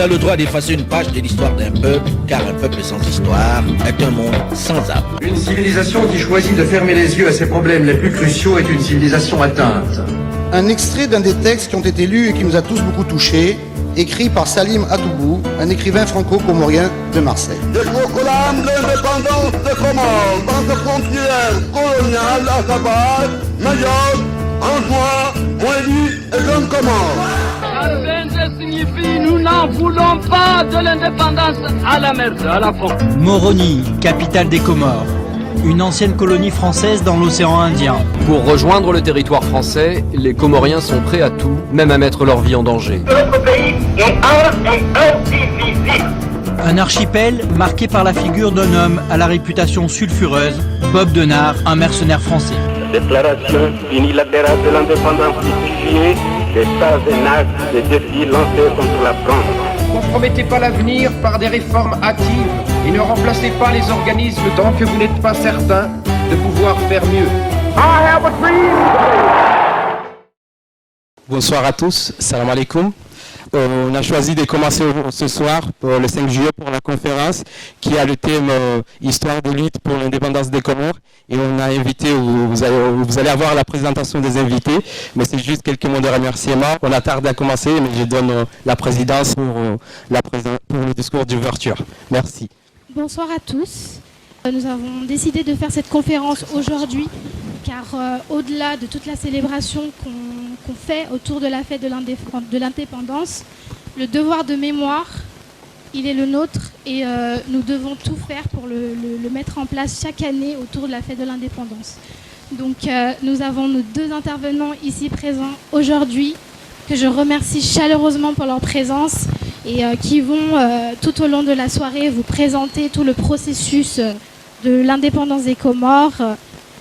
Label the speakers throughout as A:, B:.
A: a le droit d'effacer une page de l'histoire d'un peuple, car un peuple sans histoire est un monde sans âme.
B: Une civilisation qui choisit de fermer les yeux à ses problèmes les plus cruciaux est une civilisation atteinte.
C: Un extrait d'un des textes qui ont été lus et qui nous a tous beaucoup touchés, écrit par Salim Atoubou, un écrivain franco-comorien de Marseille.
D: Je proclame l'indépendance des Comores, dans cette frontière coloniale à sa base, Mayotte, Anjouan, Moélie et Jeune Comore.
E: Arbenze signifie nous n'en voulons pas de l'indépendance à la merde, à la fin.
F: Moroni, capitale des Comores. Une ancienne colonie française dans l'océan Indien.
G: Pour rejoindre le territoire français, les Comoriens sont prêts à tout, même à mettre leur vie en danger.
H: Notre pays est un et indivisible.
F: Un archipel marqué par la figure d'un homme à la réputation sulfureuse, Bob Denard, un mercenaire français.
H: Déclaration unilatérale de l'indépendance justifiée des tas et nags des défis lancés contre la France.
I: Ne compromettez pas l'avenir par des réformes hâtives et ne remplacez pas les organismes tant que vous n'êtes pas certain de pouvoir faire mieux.
H: I have a dream.
J: Bonsoir à tous, salam alaikum. On a choisi de commencer ce soir, pour le 5 juillet, pour la conférence qui a le thème Histoire de lutte pour l'indépendance des Comores. Et on a invité, vous allez avoir la présentation des invités, mais c'est juste quelques mots de remerciement. On a tardé à commencer, mais je donne la présidence pour le discours d'ouverture. Merci.
K: Bonsoir à tous. Nous avons décidé de faire cette conférence aujourd'hui, car au-delà de toute la célébration qu'on fait autour de la fête de l'indépendance, le devoir de mémoire, il est le nôtre et nous devons tout faire pour le mettre en place chaque année autour de la fête de l'indépendance. Donc nous avons nos deux intervenants ici présents aujourd'hui, que je remercie chaleureusement pour leur présence et qui vont tout au long de la soirée vous présenter tout le processus de l'indépendance des Comores.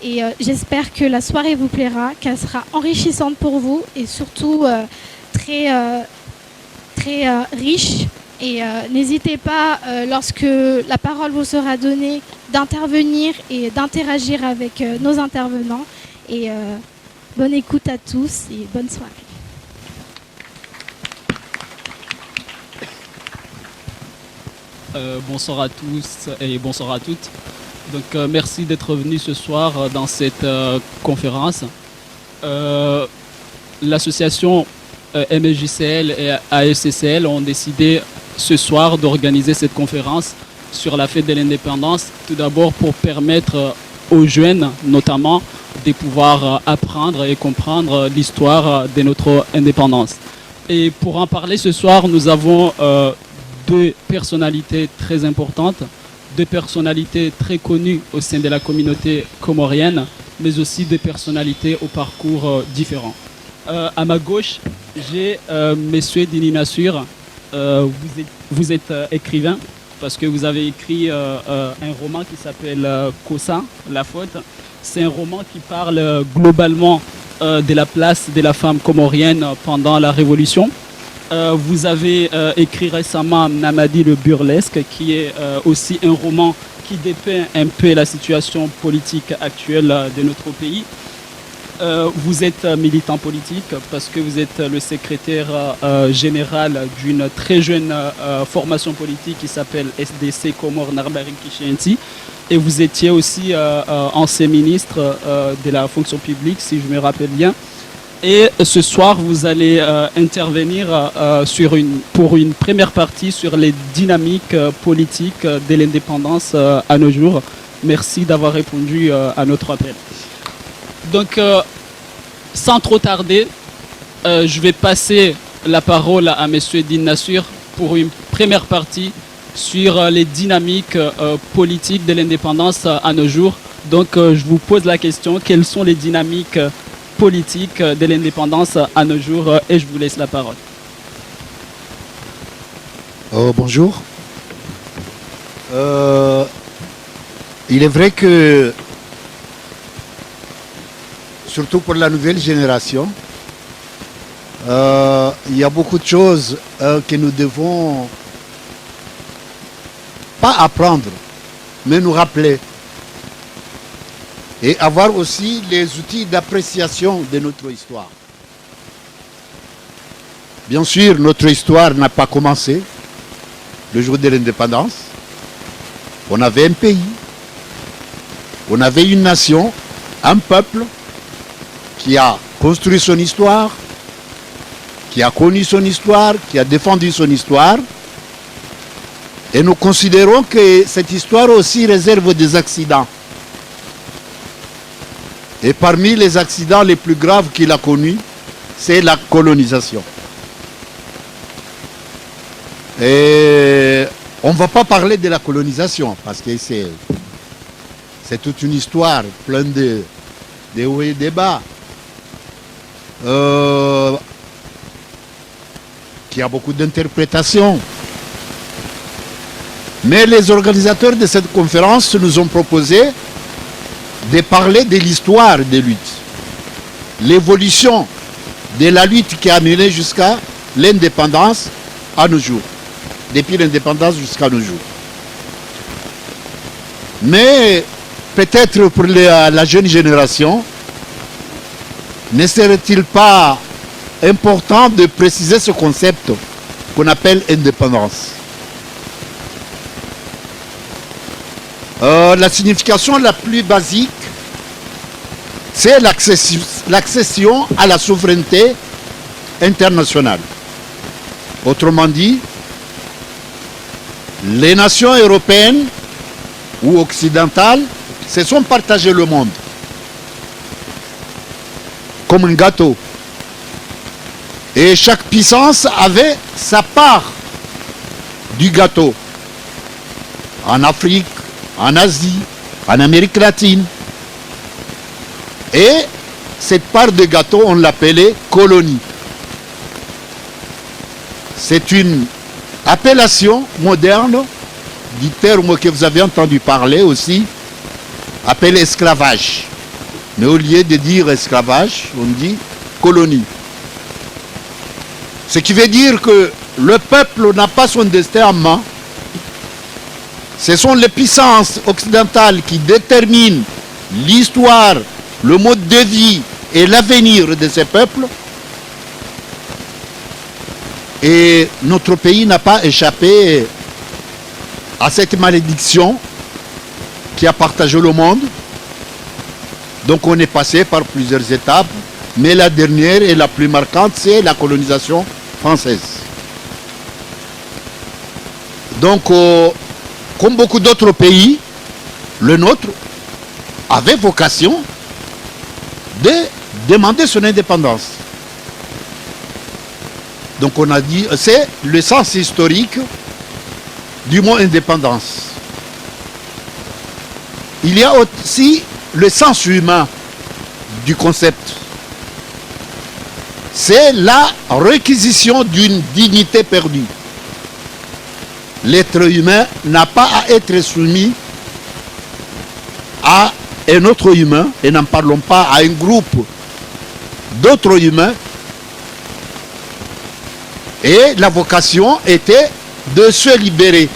K: Et j'espère que la soirée vous plaira, qu'elle sera enrichissante pour vous et surtout très riche. Et n'hésitez pas, lorsque la parole vous sera donnée, d'intervenir et d'interagir avec nos intervenants. Et bonne écoute à tous et bonne soirée.
L: Bonsoir à tous et bonsoir à toutes. Donc merci d'être venus ce soir dans cette conférence. L'association MSJCL et AFCCL ont décidé ce soir d'organiser cette conférence sur la fête de l'indépendance. Tout d'abord pour permettre aux jeunes notamment de pouvoir apprendre et comprendre l'histoire de notre indépendance. Et pour en parler ce soir, nous avons deux personnalités très importantes, deux personnalités très connues au sein de la communauté comorienne, mais aussi des personnalités au parcours différent. À ma gauche, j'ai Monsieur Dini Nassur. Vous êtes écrivain parce que vous avez écrit un roman qui s'appelle Kossa, la faute. C'est un roman qui parle globalement de la place de la femme comorienne pendant la Révolution. Vous avez écrit récemment Namadi le burlesque, qui est aussi un roman qui dépeint un peu la situation politique actuelle de notre pays. Vous êtes militant politique parce que vous êtes le secrétaire général d'une très jeune formation politique qui s'appelle SDC Comores Narbaring Kishienti. Et vous étiez aussi ancien ministre de la fonction publique, si je me rappelle bien. Et ce soir, vous allez intervenir pour une première partie sur les dynamiques politiques de l'indépendance à nos jours. Merci d'avoir répondu à notre appel. Donc, sans trop tarder, je vais passer la parole à M. Dini Nassur pour une première partie sur les dynamiques politiques de l'indépendance à nos jours. Donc, je vous pose la question, quelles sont les dynamiques politique de l'indépendance à nos jours et je vous laisse la parole.
C: Bonjour. Il est vrai que, surtout pour la nouvelle génération, il y a beaucoup de choses que nous devons pas apprendre, mais nous rappeler. Et avoir aussi les outils d'appréciation de notre histoire. Bien sûr, notre histoire n'a pas commencé
M: le jour de l'indépendance, on avait un pays, on avait une nation, un peuple qui a construit son histoire, qui a connu son histoire, qui a défendu son histoire. Et nous considérons que cette histoire aussi réserve des accidents. Et parmi les accidents les plus graves qu'il a connus, c'est la colonisation. Et on ne va pas parler de la colonisation, parce que c'est toute une histoire pleine de hauts et de bas. Qui a beaucoup d'interprétations. Mais les organisateurs de cette conférence nous ont proposé de parler de l'histoire des luttes, l'évolution de la lutte qui a mené jusqu'à l'indépendance à nos jours, depuis l'indépendance jusqu'à nos jours. Mais peut-être pour la jeune génération, ne serait-il pas important de préciser ce concept qu'on appelle indépendance? La signification la plus basique, c'est l'accession à la souveraineté internationale. Autrement dit, les nations européennes ou occidentales se sont partagées le monde comme un gâteau. Et chaque puissance avait sa part du gâteau. En Afrique, en Asie, en Amérique latine. Et cette part de gâteau, on l'appelait colonie. C'est une appellation moderne du terme que vous avez entendu parler aussi, appelé esclavage. Mais au lieu de dire esclavage, on dit colonie. Ce qui veut dire que le peuple n'a pas son destin en main. Ce sont les puissances occidentales qui déterminent l'histoire, le mode de vie et l'avenir de ces peuples. Et notre pays n'a pas échappé à cette malédiction qui a partagé le monde. Donc on est passé par plusieurs étapes, mais la dernière et la plus marquante, c'est la colonisation française. Donc, comme beaucoup d'autres pays, le nôtre avait vocation de demander son indépendance. Donc on a dit, c'est le sens historique du mot indépendance. Il y a aussi le sens humain du concept. C'est la réquisition d'une dignité perdue. L'être humain n'a pas à être soumis à un autre humain, et n'en parlons pas à un groupe d'autres humains. Et la vocation était de se libérer.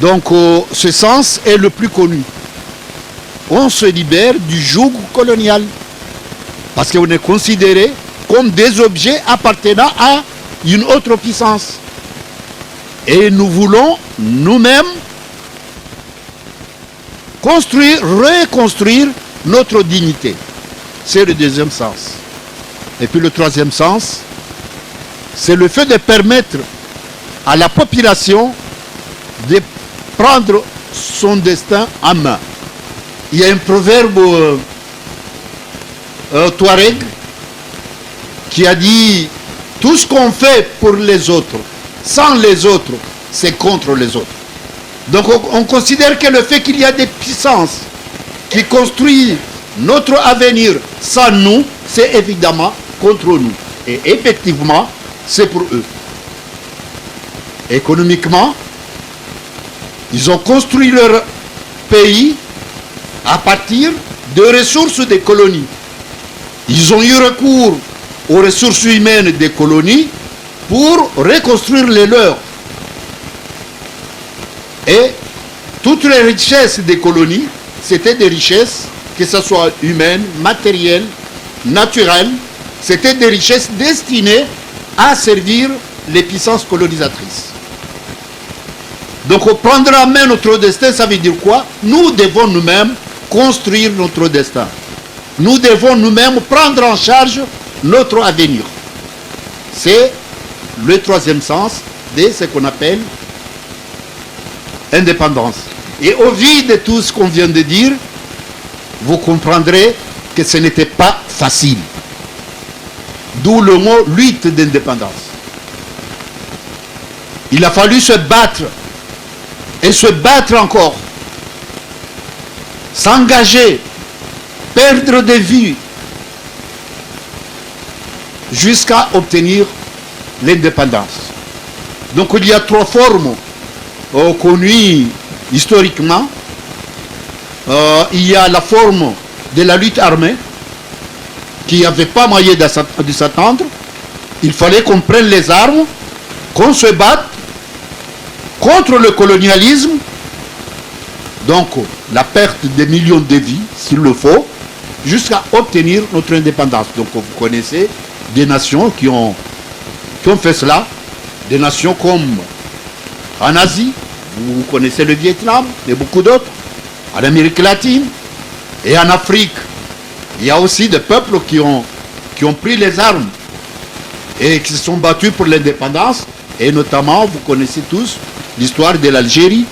M: Donc ce sens est le plus connu. On se libère du joug colonial. Parce qu'on est considéré comme des objets appartenant à une autre puissance. Et nous voulons nous-mêmes reconstruire notre dignité. C'est le deuxième sens. Et puis le troisième sens, c'est le fait de permettre à la population de prendre son destin en main. Il y a un proverbe Touareg qui a dit: tout ce qu'on fait pour les autres, sans les autres, c'est contre les autres. Donc on considère que le fait qu'il y a des puissances qui construisent notre avenir sans nous, c'est évidemment contre nous. Et effectivement, c'est pour eux. Économiquement, ils ont construit leur pays à partir de ressources des colonies. Ils ont eu recours aux ressources humaines des colonies pour reconstruire les leurs. Et toutes les richesses des colonies, c'était des richesses, que ce soit humaines, matérielles, naturelles, c'était des richesses destinées à servir les puissances colonisatrices. Donc prendre en main notre destin, ça veut dire quoi? Nous devons nous-mêmes construire notre destin. Nous devons nous-mêmes prendre en charge notre avenir. C'est le troisième sens de ce qu'on appelle indépendance. Et au vu de tout ce qu'on vient de dire, vous comprendrez que ce n'était pas facile. D'où le mot lutte d'indépendance. Il a fallu se battre et se battre encore, s'engager, perdre de vue jusqu'à obtenir l'indépendance. Donc il y a trois formes connues historiquement. Il y a la forme de la lutte armée qui n'avait pas moyen de s'attendre. Il fallait qu'on prenne les armes, qu'on se batte contre le colonialisme, donc la perte de millions de vies, s'il le faut, jusqu'à obtenir notre indépendance. Donc vous connaissez des nations qui ont fait cela, des nations comme en Asie, vous connaissez le Vietnam et beaucoup d'autres, en Amérique latine et en Afrique. Il y a aussi des peuples qui ont pris les armes et qui se sont battus pour l'indépendance. Et notamment, vous connaissez tous l'histoire de l'Algérie,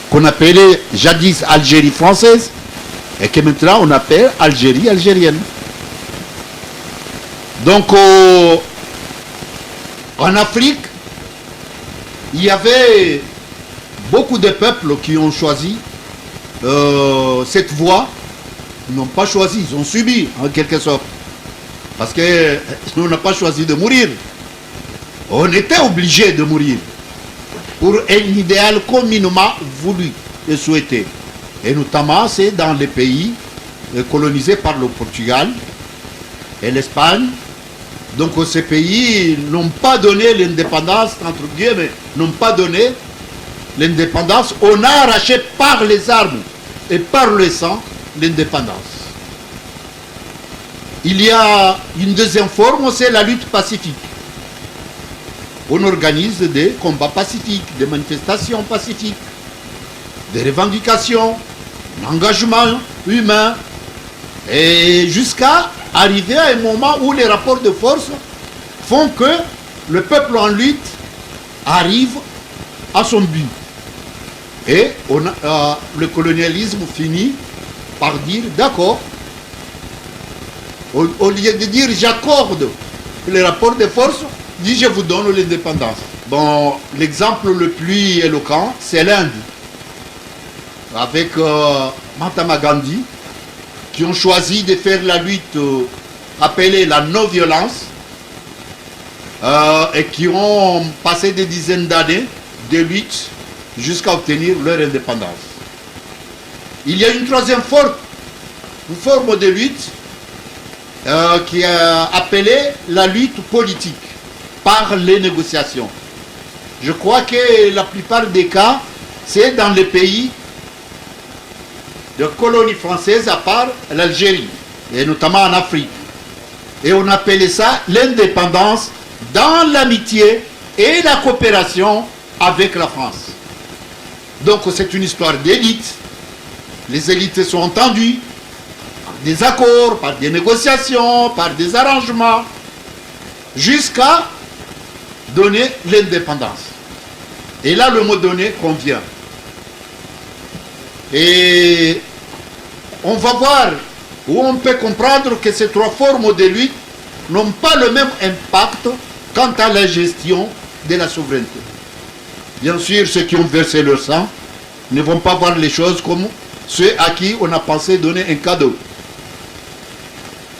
M: qu'on appelait jadis Algérie française, et que maintenant on appelle Algérie algérienne. Donc, en Afrique, il y avait beaucoup de peuples qui ont choisi cette voie. Ils n'ont pas choisi, ils ont subi en quelque sorte. Parce que nous n'avons pas choisi de mourir. On était obligé de mourir pour un idéal communément voulu et souhaité. Et notamment, c'est dans les pays colonisés par le Portugal et l'Espagne. Donc ces pays n'ont pas donné l'indépendance, entre guillemets, n'ont pas donné l'indépendance. On a arraché par les armes et par le sang l'indépendance. Il y a une deuxième forme, c'est la lutte pacifique. On organise des combats pacifiques, des manifestations pacifiques, des revendications, un engagement humain, et jusqu'à arriver à un moment où les rapports de force font que le peuple en lutte arrive à son but. Et le colonialisme finit par dire d'accord, au lieu de dire j'accorde les rapports de force, dit je vous donne l'indépendance. Bon, l'exemple le plus éloquent, c'est l'Inde, avec Mahatma Gandhi, qui ont choisi de faire la lutte appelée la non-violence, et qui ont passé des dizaines d'années de lutte jusqu'à obtenir leur indépendance. Il y a une troisième forme de lutte qui est appelée la lutte politique par les négociations. Je crois que la plupart des cas, c'est dans les pays de colonies françaises, à part l'Algérie, et notamment en Afrique. Et on appelait ça l'indépendance dans l'amitié et la coopération avec la France. Donc c'est une histoire d'élite. Les élites sont entendues par des accords, par des négociations, par des arrangements, jusqu'à donner l'indépendance. Et là, le mot donné convient. Et on va voir, où on peut comprendre que ces trois formes de lutte n'ont pas le même impact quant à la gestion de la souveraineté. Bien sûr, ceux qui ont versé leur sang ne vont pas voir les choses comme ceux à qui on a pensé donner un cadeau.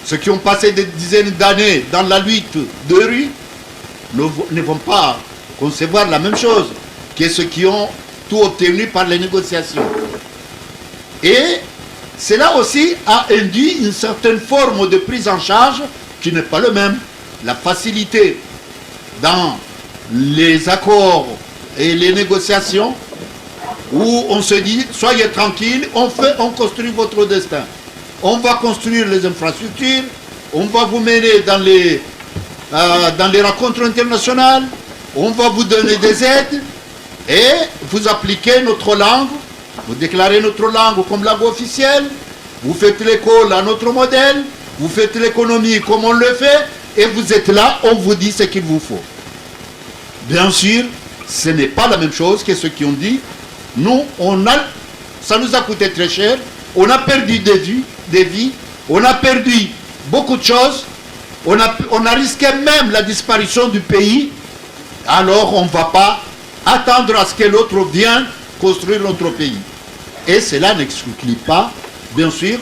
M: Ceux qui ont passé des dizaines d'années dans la lutte de rue ne vont pas concevoir la même chose que ceux qui ont tout obtenu par les négociations. Et cela aussi a induit une certaine forme de prise en charge qui n'est pas le même. La facilité dans les accords et les négociations où on se dit soyez tranquille, on construit votre destin. On va construire les infrastructures, on va vous mener dans les rencontres internationales, on va vous donner des aides et vous appliquez notre langue, vous déclarez notre langue comme langue officielle, vous faites l'école à notre modèle, vous faites l'économie comme on le fait, et vous êtes là, on vous dit ce qu'il vous faut. Bien sûr, ce n'est pas la même chose que ceux qui ont dit, nous, ça nous a coûté très cher, on a perdu des vies, on a perdu beaucoup de choses, on a risqué même la disparition du pays, alors on ne va pas attendre à ce que l'autre vienne construire notre pays. Et cela n'exclut pas, bien sûr,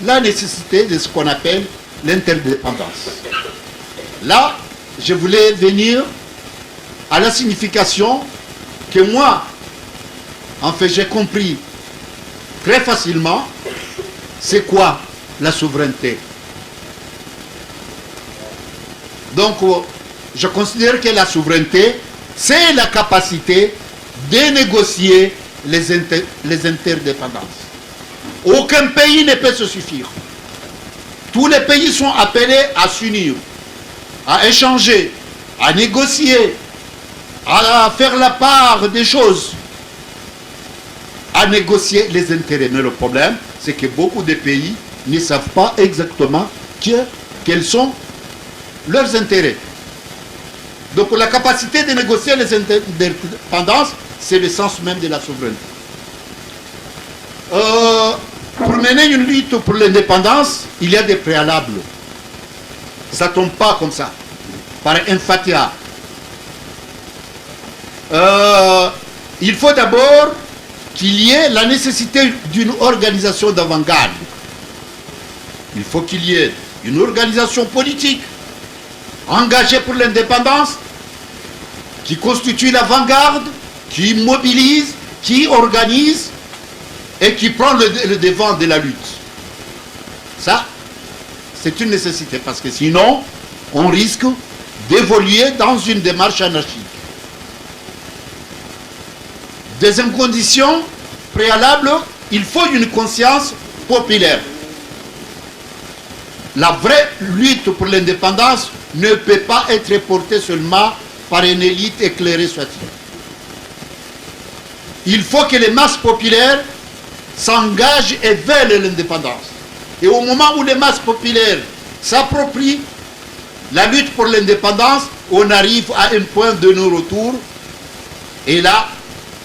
M: la nécessité de ce qu'on appelle l'interdépendance. Là, je voulais venir à la signification que moi, en fait, j'ai compris très facilement, c'est quoi la souveraineté. Donc, je considère que la souveraineté, c'est la capacité de négocier les interdépendances. Aucun pays ne peut se suffire. Tous les pays sont appelés à s'unir, à échanger, à négocier, à faire la part des choses, à négocier les intérêts. Mais le problème, c'est que beaucoup de pays ne savent pas exactement quels sont leurs intérêts. Donc la capacité de négocier les interdépendances, c'est le sens même de la souveraineté. Pour mener une lutte pour l'indépendance, il y a des préalables. Ça ne tombe pas comme ça, par un fatia. Il faut d'abord qu'il y ait la nécessité d'une organisation d'avant-garde. Il faut qu'il y ait une organisation politique engagée pour l'indépendance, qui constitue l'avant-garde, qui mobilise, qui organise et qui prend le devant de la lutte. Ça, c'est une nécessité, parce que sinon, on risque d'évoluer dans une démarche anarchique. Deuxième condition préalable, il faut une conscience populaire. La vraie lutte pour l'indépendance ne peut pas être portée seulement par une élite éclairée soit-il. Il faut que les masses populaires s'engagent et veulent l'indépendance. Et au moment où les masses populaires s'approprient la lutte pour l'indépendance, on arrive à un point de non-retour. Et là,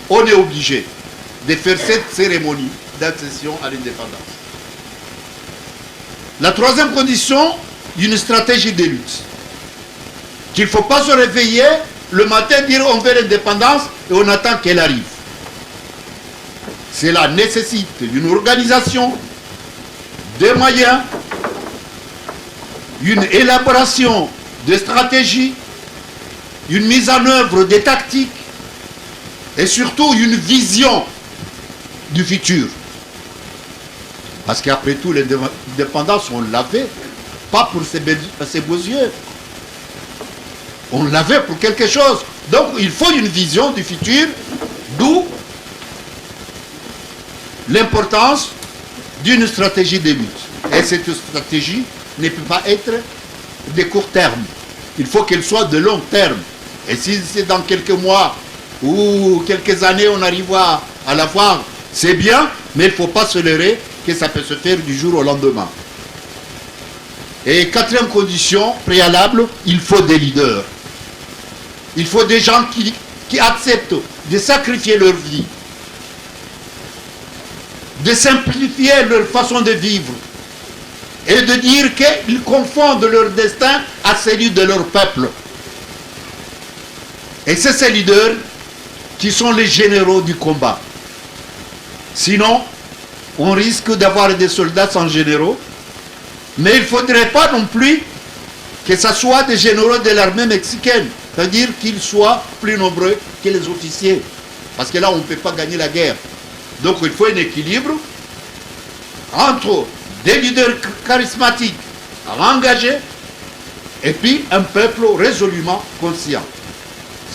M: on est obligé de faire cette cérémonie d'accession à l'indépendance. La troisième condition, d'une stratégie de lutte. Qu'il ne faut pas se réveiller le matin, dire on veut l'indépendance et on attend qu'elle arrive. Cela nécessite une organisation, des moyens, une élaboration de stratégies, une mise en œuvre des tactiques et surtout une vision du futur. Parce qu'après tout, l'indépendance, on l'avait, pas pour ses beaux yeux. On l'avait pour quelque chose. Donc il faut une vision du futur, d'où l'importance d'une stratégie de lutte. Et cette stratégie ne peut pas être de court terme. Il faut qu'elle soit de long terme. Et si c'est dans quelques mois ou quelques années, on arrive à la voir, c'est bien, mais il ne faut pas se leurrer que ça peut se faire du jour au lendemain. Et quatrième condition préalable, il faut des leaders. Il faut des gens qui acceptent de sacrifier leur vie, de simplifier leur façon de vivre et de dire qu'ils confondent leur destin à celui de leur peuple. Et c'est ces leaders qui sont les généraux du combat. Sinon, on risque d'avoir des soldats sans généraux, mais il ne faudrait pas non plus que ce soit des généraux de l'armée mexicaine, c'est-à-dire qu'ils soient plus nombreux que les officiers, parce que là on ne peut pas gagner la guerre. Donc il faut un équilibre entre des leaders charismatiques engagés et puis un peuple résolument conscient.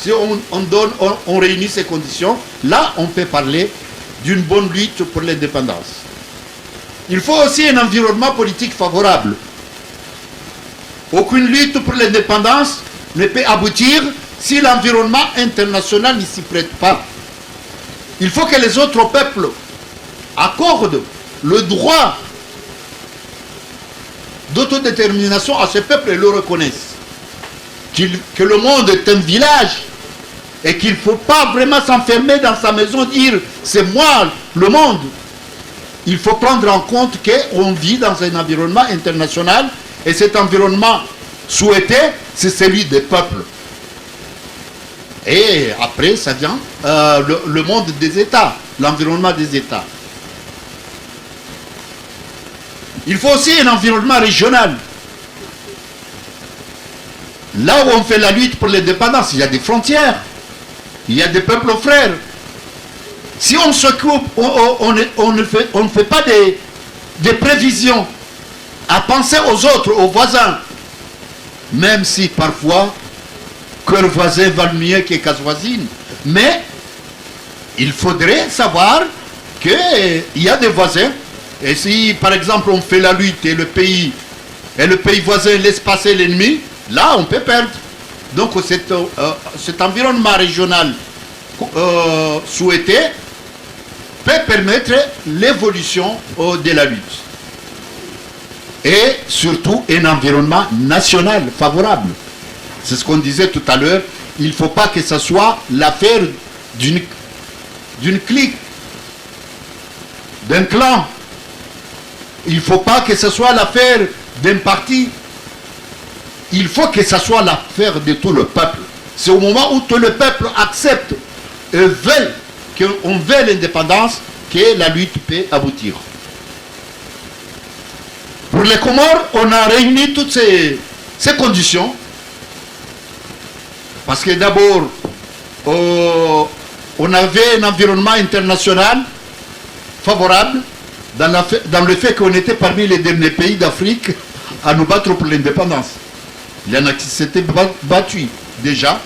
M: Si on réunit ces conditions, là on peut parler d'une bonne lutte pour l'indépendance. Il faut aussi un environnement politique favorable. Aucune lutte pour l'indépendance ne peut aboutir si l'environnement international ne s'y prête pas. Il faut que les autres peuples accordent le droit d'autodétermination à ces peuples et le reconnaissent. Que le monde est un village et qu'il ne faut pas vraiment s'enfermer dans sa maison, dire c'est moi le monde. Il faut prendre en compte qu'on vit dans un environnement international et cet environnement souhaité, c'est celui des peuples. Et après, ça vient le monde des États, l'environnement des États. Il faut aussi un environnement régional. Là où on fait la lutte pour l'indépendance, il y a des frontières, il y a des peuples frères. Si on s'occupe, on ne fait pas des prévisions à penser aux autres, aux voisins, même si parfois, cœur voisin valent mieux que case voisine. Mais il faudrait savoir qu'il y a des voisins. Et si, par exemple, on fait la lutte et le pays voisin laisse passer l'ennemi, là, on peut perdre. Donc, cet environnement régional souhaité peut permettre l'évolution de la lutte. Et surtout, un environnement national favorable. C'est ce qu'on disait tout à l'heure. Il ne faut pas que ce soit l'affaire d'une clique, d'un clan. Il ne faut pas que ce soit l'affaire d'un parti. Il faut que ce soit l'affaire de tout le peuple. C'est au moment où tout le peuple accepte et veut qu'on veut l'indépendance que la lutte peut aboutir. Pour les Comores, on a réuni toutes ces conditions. Parce que d'abord, on avait un environnement international favorable dans le fait qu'on était parmi les derniers pays d'Afrique à nous battre pour l'indépendance. Il y en a qui s'étaient battus déjà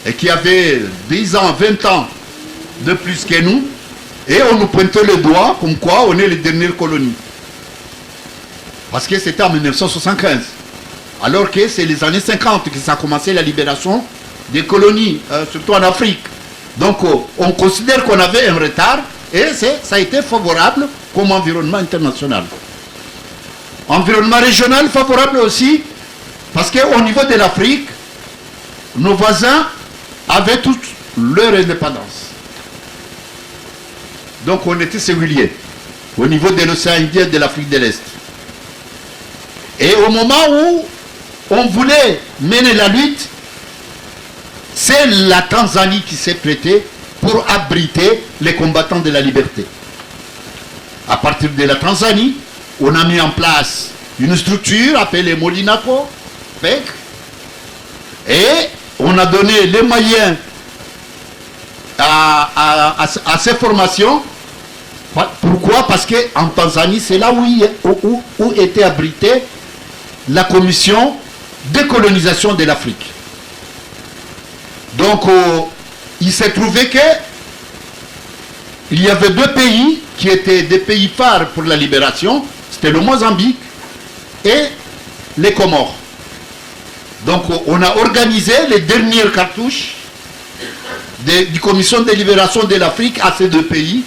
M: et qui avaient 10 ans, 20 ans de plus que nous, et on nous pointait le doigt comme quoi on est les dernières colonies. Parce que c'était en 1975. Alors que c'est les années 50 que ça a commencé la libération des colonies, surtout en Afrique. Donc on considère qu'on avait un retard et ça a été favorable comme environnement international. Environnement régional favorable aussi parce qu'au niveau de l'Afrique, nos voisins avaient toute leur indépendance. Donc on était singuliers au niveau de l'océan Indien et de l'Afrique de l'Est. Et au moment où on voulait mener la lutte, c'est la Tanzanie qui s'est prêtée pour abriter les combattants de la liberté. À partir de la Tanzanie, on a mis en place une structure appelée Molinako, PEC, et on a donné les moyens à ces formations. Pourquoi? Parce qu'en Tanzanie, c'est là où était abritée la commission décolonisation de l'Afrique. Donc, il s'est trouvé que il y avait deux pays qui étaient des pays phares pour la libération, c'était le Mozambique et les Comores. Donc, on a organisé les dernières cartouches du commission de libération de l'Afrique à ces deux pays,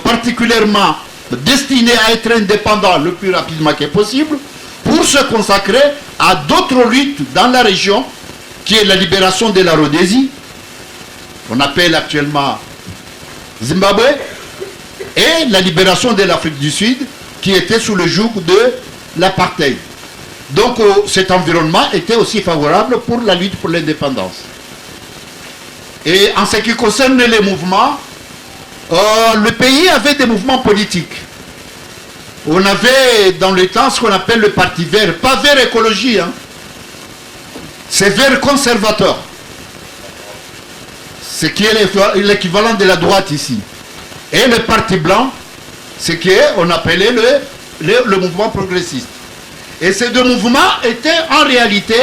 M: particulièrement destinés à être indépendants le plus rapidement que possible, pour se consacrer à d'autres luttes dans la région, qui est la libération de la Rhodésie, qu'on appelle actuellement Zimbabwe, et la libération de l'Afrique du Sud, qui était sous le joug de l'apartheid. Donc cet environnement était aussi favorable pour la lutte pour l'indépendance. Et en ce qui concerne les mouvements, le pays avait des mouvements politiques. On avait dans le temps ce qu'on appelle le parti vert, pas vert écologie, hein. C'est vert conservateur. Ce qui est l'équivalent de la droite ici. Et le parti blanc, ce qu'on appelait le mouvement progressiste. Et ces deux mouvements étaient en réalité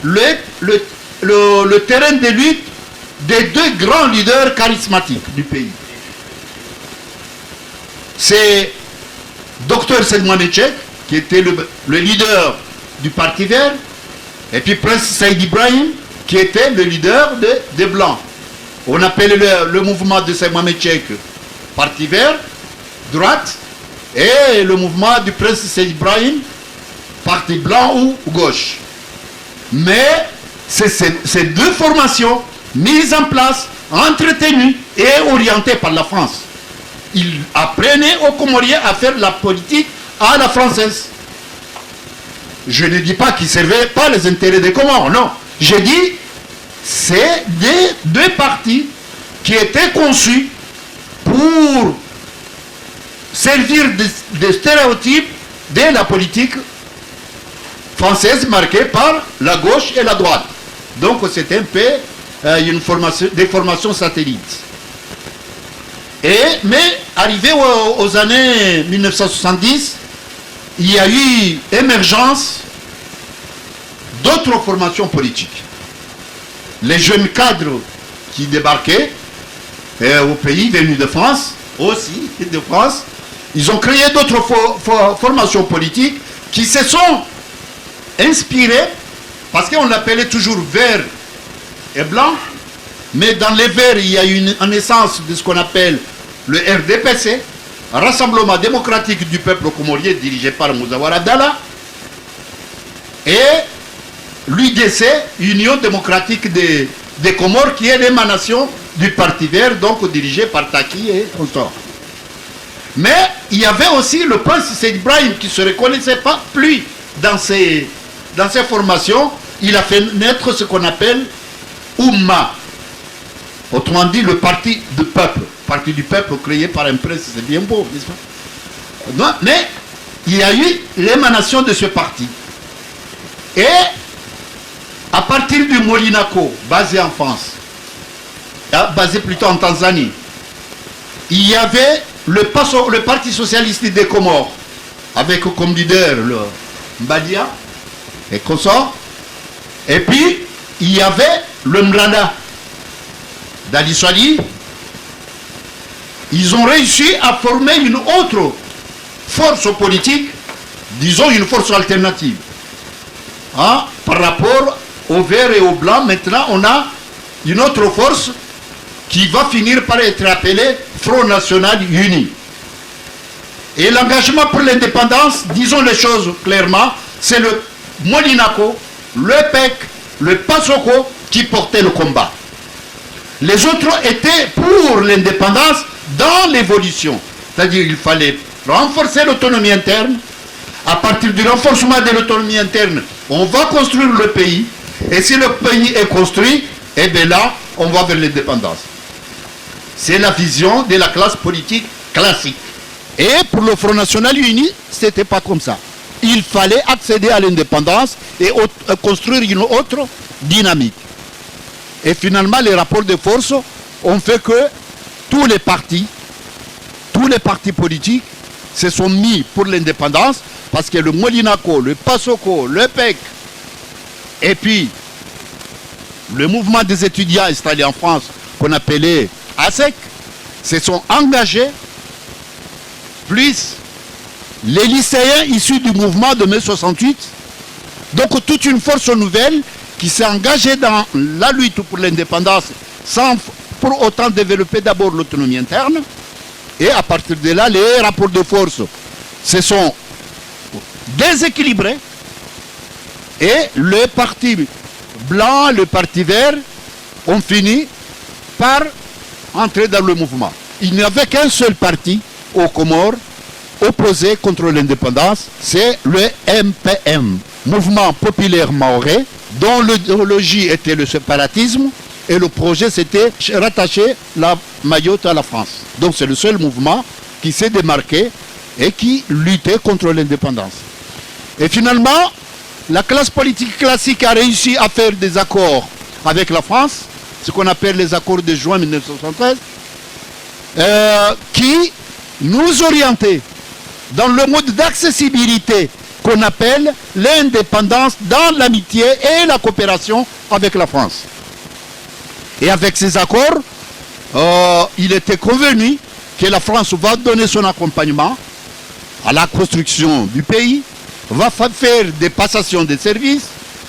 M: le terrain de lutte des deux grands leaders charismatiques du pays. C'est Dr Sedmane Echek, qui était le leader du Parti Vert, et puis Prince Saïd Ibrahim, qui était le leader des Blancs. On appelait le mouvement de Mohamed Cheikh Parti vert, droite, et le mouvement du prince Seyid Ibrahim, Parti blanc ou gauche. Mais c'est ces deux formations mises en place, entretenues et orientées par la France. Ils apprenaient aux Comoriens à faire la politique à la française. Je ne dis pas qu'ils ne servaient pas les intérêts des Comores, non. Je dis c'est deux partis qui étaient conçus pour servir de stéréotypes de la politique française marquée par la gauche et la droite. Donc c'est un peu des formations satellites. Mais arrivé aux années 1970, il y a eu émergence d'autres formations politiques. Les jeunes cadres qui débarquaient au pays venus de France, aussi de France, ils ont créé d'autres formations politiques qui se sont inspirées, parce qu'on l'appelait toujours vert et blanc, mais dans les verts, il y a eu une naissance de ce qu'on appelle le RDPC, Rassemblement démocratique du peuple comorien dirigé par Mouzaouar Abdallah, et l'UDC, Union démocratique des Comores, qui est l'émanation du Parti vert, donc dirigé par Taki et consorts. Mais il y avait aussi le prince Seyid Ibrahim qui ne se reconnaissait pas plus dans ces formations. Il a fait naître ce qu'on appelle Oumma. Autrement dit, le parti du peuple. Parti du peuple créé par un prince, c'est bien beau, n'est-ce pas? Non, mais il y a eu l'émanation de ce parti. Et à partir du Molinaco, basé en France, basé plutôt en Tanzanie, il y avait le Parti socialiste des Comores, avec comme leader le Mbadia et consorts. Et puis, il y avait le Mranda d'Ali Swali. Ils ont réussi à former une autre force politique, disons une force alternative. Par rapport au vert et au blanc, maintenant on a une autre force qui va finir par être appelée Front National Uni. Et l'engagement pour l'indépendance, disons les choses clairement, c'est le Molinaco, le PEC, le PASOKO qui portaient le combat. Les autres étaient pour l'indépendance dans l'évolution. C'est-à-dire qu'il fallait renforcer l'autonomie interne. À partir du renforcement de l'autonomie interne, on va construire le pays. Et si le pays est construit, eh bien là, on va vers l'indépendance. C'est la vision de la classe politique classique. Et pour le Front National Uni, ce n'était pas comme ça. Il fallait accéder à l'indépendance et construire une autre dynamique. Et finalement, les rapports de force ont fait que tous les partis politiques se sont mis pour l'indépendance, parce que le Molinaco, le PASOKO, le PEC, et puis le mouvement des étudiants installés en France, qu'on appelait ASEC, se sont engagés, plus les lycéens issus du mouvement de mai 68, donc toute une force nouvelle qui s'est engagée dans la lutte pour l'indépendance sans pour autant développer d'abord l'autonomie interne. Et à partir de là, les rapports de force se sont déséquilibrés et le parti blanc, le parti vert ont fini par entrer dans le mouvement. Il n'y avait qu'un seul parti aux Comores opposé contre l'indépendance, c'est le MPM, Mouvement Populaire Mahorais, dont l'idéologie était le séparatisme et le projet c'était rattacher la Mayotte à la France. Donc c'est le seul mouvement qui s'est démarqué et qui luttait contre l'indépendance. Et finalement, la classe politique classique a réussi à faire des accords avec la France, ce qu'on appelle les accords de juin 1973, qui nous orientaient dans le mode d'accessibilité qu'on appelle l'indépendance dans l'amitié et la coopération avec la France. Et avec ces accords, il était convenu que la France va donner son accompagnement à la construction du pays, va faire des passations de services,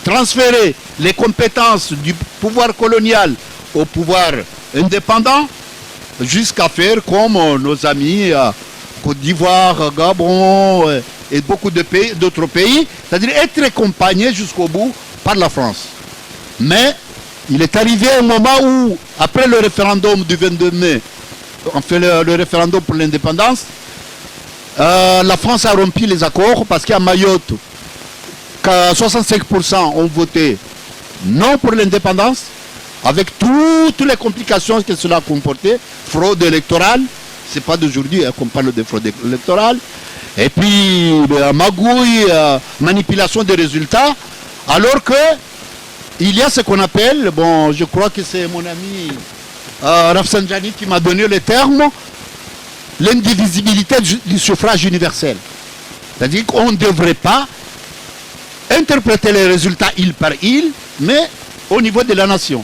M: transférer les compétences du pouvoir colonial au pouvoir indépendant, jusqu'à faire comme nos amis Côte d'Ivoire, Gabon et beaucoup d'autres pays, c'est-à-dire être accompagné jusqu'au bout par la France. Mais il est arrivé un moment où, après le référendum du 22 mai, on fait le référendum pour l'indépendance, la France a rompu les accords parce qu'à Mayotte, 65% ont voté non pour l'indépendance, avec toutes les complications que cela a comporté, fraude électorale, c'est pas d'aujourd'hui qu'on parle de fraude électorale, et puis magouille, manipulation des résultats, alors que il y a ce qu'on appelle, bon, je crois que c'est mon ami Rafsanjani qui m'a donné le terme, l'indivisibilité du suffrage universel. C'est-à-dire qu'on ne devrait pas interpréter les résultats île par île, mais au niveau de la nation.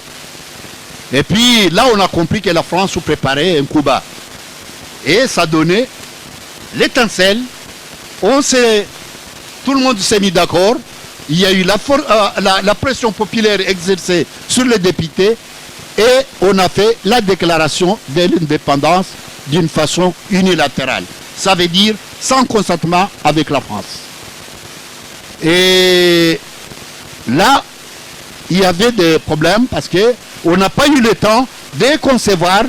M: Et puis là, on a compris que la France se préparait un coup bas. Et ça donnait l'étincelle. Tout le monde s'est mis d'accord. Il y a eu la pression populaire exercée sur les députés et on a fait la déclaration de l'indépendance d'une façon unilatérale. Ça veut dire sans consentement avec la France. Et là, il y avait des problèmes parce qu'on n'a pas eu le temps de concevoir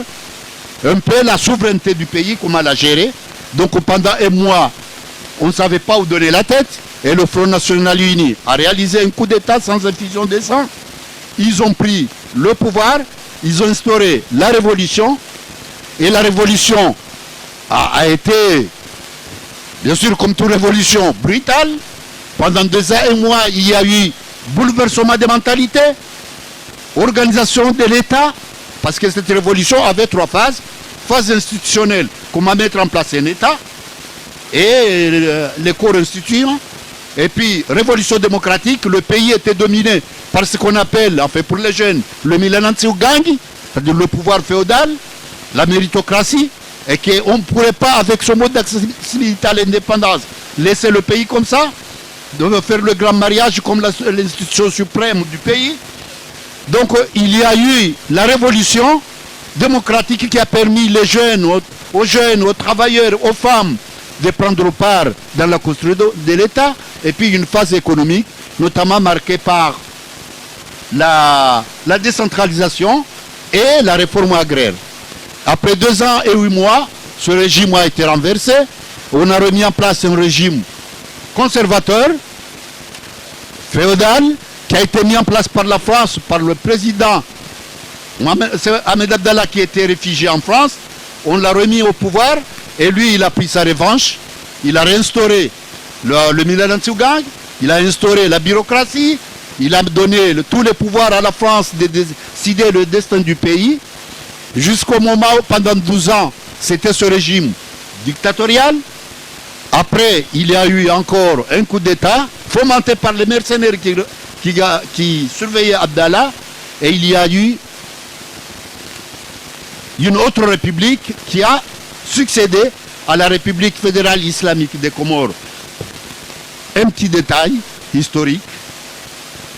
M: un peu la souveraineté du pays, comment la gérer. Donc pendant un mois, on ne savait pas où donner la tête. Et le Front National Uni a réalisé un coup d'État sans infusion de sang. Ils ont pris le pouvoir, ils ont instauré la révolution. Et la révolution a été, bien sûr, comme toute révolution, brutale. Pendant 2 ans et un mois, il y a eu bouleversement des mentalités, organisation de l'État, parce que cette révolution avait 3 phases. Phase institutionnelle, comment mettre en place un État, et les corps instituants. Et puis, révolution démocratique, le pays était dominé par ce qu'on appelle, en fait pour les jeunes, le Milanantsiugang, c'est-à-dire le pouvoir féodal, la méritocratie, et qu'on ne pourrait pas, avec ce mode d'accessibilité à l'indépendance, laisser le pays comme ça, de faire le grand mariage comme l'institution suprême du pays. Donc, il y a eu la révolution démocratique qui a permis aux jeunes, aux travailleurs, aux femmes, de prendre part dans la construction de l'État, et puis une phase économique, notamment marquée par la décentralisation et la réforme agraire. Après 2 ans et 8 mois, ce régime a été renversé. On a remis en place un régime conservateur, féodal, qui a été mis en place par la France, par le président Ahmed Abdallah, qui était réfugié en France. On l'a remis au pouvoir. Et lui, il a pris sa revanche, il a réinstauré le Milanantsiugang, il a instauré la bureaucratie, il a donné tous les pouvoirs à la France de décider le destin du pays, jusqu'au moment où, pendant 12 ans, c'était ce régime dictatorial. Après, il y a eu encore un coup d'État, fomenté par les mercenaires qui surveillaient Abdallah, et il y a eu une autre république qui a succédé à la République fédérale islamique des Comores. Un petit détail historique.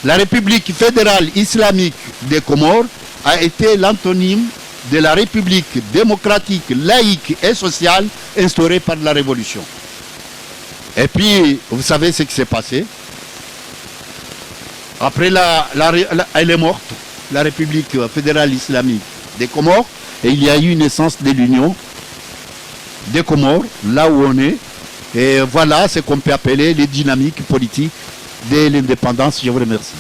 M: La République fédérale islamique des Comores a été l'antonyme de la République démocratique, laïque et sociale instaurée par la Révolution. Et puis, vous savez ce qui s'est passé. Après, elle est morte, la République fédérale islamique des Comores, et il y a eu une naissance de l'Union des Comores, là où on est. Et voilà ce qu'on peut appeler les dynamiques politiques de l'indépendance. Je vous remercie.